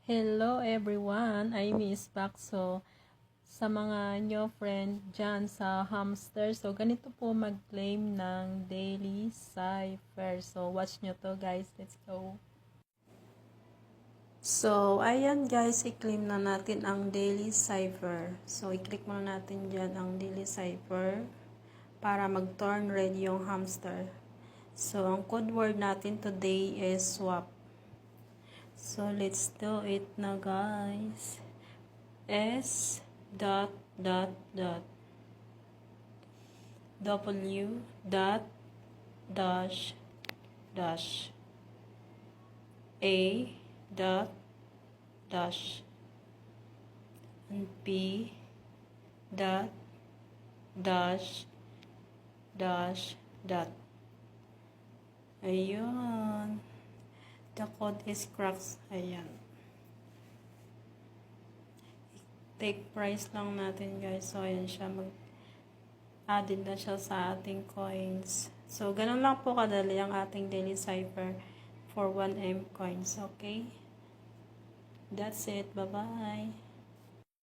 Hello everyone, I'm Miss Bakso. Sa mga new friend dyan sa hamster, so ganito po mag-claim ng daily cipher. So watch nyo to guys, let's go. So ayan guys, i-claim na natin ang daily cipher. So i-click muna natin dyan ang daily cipher para mag-turn red yung hamster. So ang code word natin today is swap. So, let's do it na guys. S dot dot dot W dot dash dash A dot dash and P dot dash dash dot. Ayun. The code is cracks. Ayan. Take price lang natin guys. So, ayan siya. Mag-added na siya sa ating coins. So, ganun lang po kadali ang ating daily cipher for 1M coins. Okay? That's it. Bye-bye.